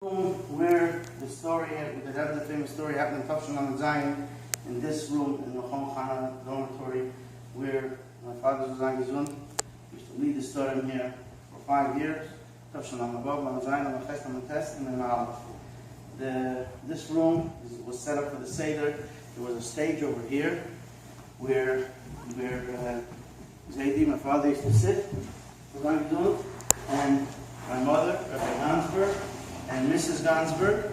Where the story, the famous story happened in Tafshan on Zion, in this room in the Chana dormitory, where my father was Zangizun, used to lead the story in here for 5 years. Tafshan on Zion, on Ches, on Tes, and then this room was set up for the Seder. There was a stage over here where Zaidi, my father, used to sit, and my mother, Rabbi Gansberg, and Mrs. Gansberg,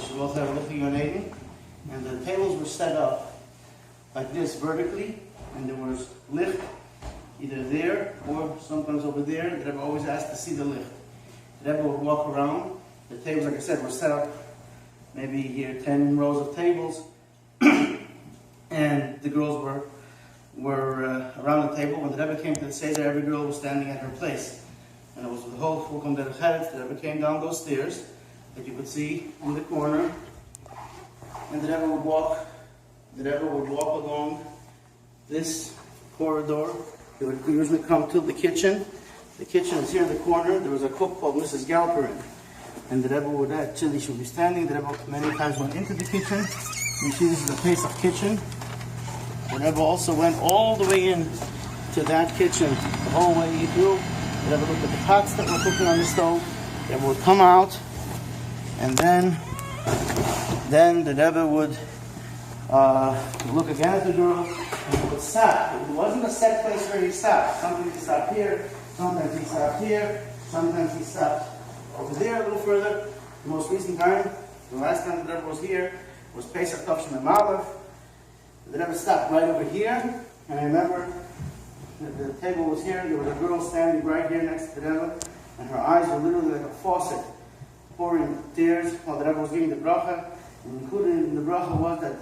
she both have a little and the tables were set up like this vertically, and there was licht either there or sometimes over there. The Rebbe always asked to see the licht. The Rebbe would walk around. The tables, like I said, were set up maybe here 10 rows of tables, and the girls were around the table. When the Rebbe came to the Seder, every girl was standing at her place. And it was the whole Fulcum Derech Eretz. The Rebbe came down those stairs that you could see in the corner, and the Rebbe would walk along this corridor. He would usually come to the kitchen. The kitchen is here in the corner. There was a cook called Mrs. Galperin, and the Rebbe would actually, she would be standing. The Rebbe many times went into the kitchen. You see, this is the Pesach kitchen. The Rebbe also went all the way in to that kitchen, the whole way through. The Rebbe looked at the pots that were cooking on the stove. The Rebbe would come out, and then the Rebbe would look again at the girl, and he would stop. It wasn't a set place where he stopped. Sometimes he stopped here, sometimes he stopped here, sometimes he stopped over there a little further. The most recent time, the last time the Rebbe was here, was Pesach Tavshin and Malach. The Rebbe stopped right over here, and I remember the table was here. There was a girl standing right here next to the Rebbe, and her eyes were literally like a faucet, pouring tears while the Rebbe was giving the bracha. And included in the bracha was that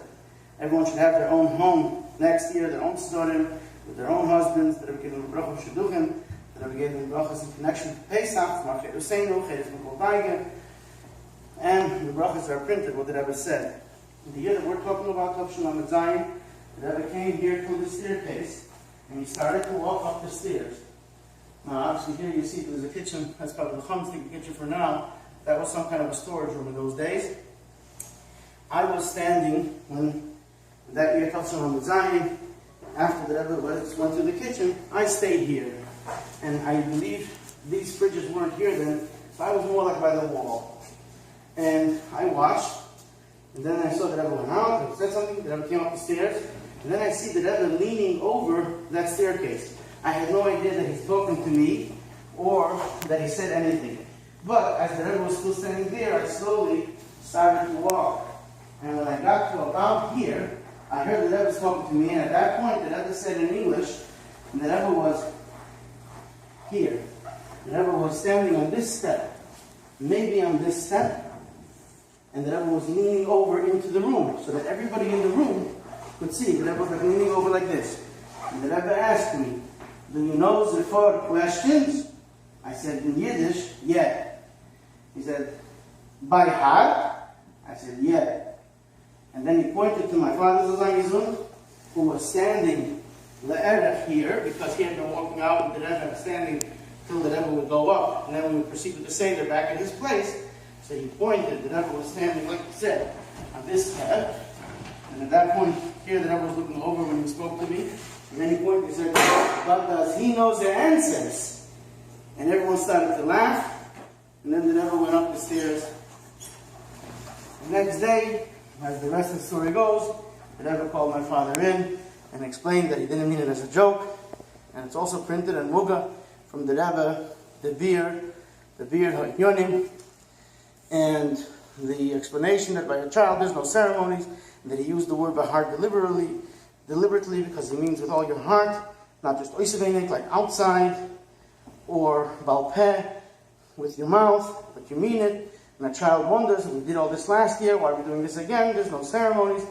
everyone should have their own home next year, their own storim, with their own husbands. The Rebbe gave them the bracha of Shidduchim. The Rebbe gave them the brachas in connection to Pesach, and the brachas are printed, what the Rebbe said. In the year that we're talking about, Tafshan on Zion, the Rebbe came here to the staircase, and he started to walk up the stairs. Now, obviously, here you see there's a kitchen. That's probably the Chumstik kitchen for now. That was some kind of a storage room in those days. I was standing when that year, Tafshan on Zion, after the Rebbe went to the kitchen, I stayed here. And I believe these fridges weren't here then, so I was more like by the wall. And I watched, and then I saw the Rebbe went out, and said something, the Rebbe came up the stairs, and then I see the Rebbe leaning over that staircase. I had no idea that he's talking to me, or that he said anything. But as the Rebbe was still standing there, I slowly started to walk. And when I got to about here, I heard the Rebbe talking to me, and at that point the Rebbe said in English, and the Rebbe was here. The Rebbe was standing on this step, maybe on this step, and the Rebbe was leaning over into the room, so that everybody in the room could see. The Rebbe was like leaning over like this. And the Rebbe asked me, "Do you know the 4 questions?" I said, in Yiddish, yeah. He said, "By heart?" I said, yeah. And then he pointed to my father's Zangizun, who was standing le'erech here, because he had been walking out with the Rebbe standing till the Rebbe would go up, and then we would proceed with the Seder back at his place. So he pointed, the Rebbe was standing, like he said, on this head. And at that point, here the Rebbe was looking over when he spoke to me. And then he pointed, he said, "But does he know the answers?" And everyone started to laugh. And then the Rebbe went up the stairs. The next day, as the rest of the story goes, the Rebbe called my father in and explained that he didn't mean it as a joke. And it's also printed in Muga from the Rebbe, the beard Ha'yonim, and the explanation that by a child there's no ceremonies, and that he used the word by heart deliberately because he means with all your heart, not just oisevenik, like outside, or balpeh, with your mouth, but you mean it. And a child wonders, and we did all this last year, why are we doing this again? There's no ceremonies.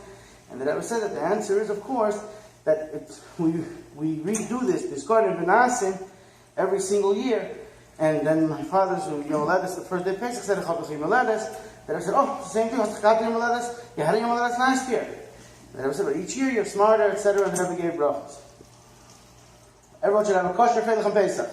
And the Rebbe said that the answer is, of course, that we redo this Bizkorim Benasim every single year. And then my father's, Yoledes, the first day of Pesach, said, Yoledes. The Rebbe said, oh, it's the same thing, Yoledes. You had Yoledes last year. And the Rebbe said, but each year you're smarter, etc. And the Rebbe gave brachas. Everyone should have a kosher Pesach and Pesach.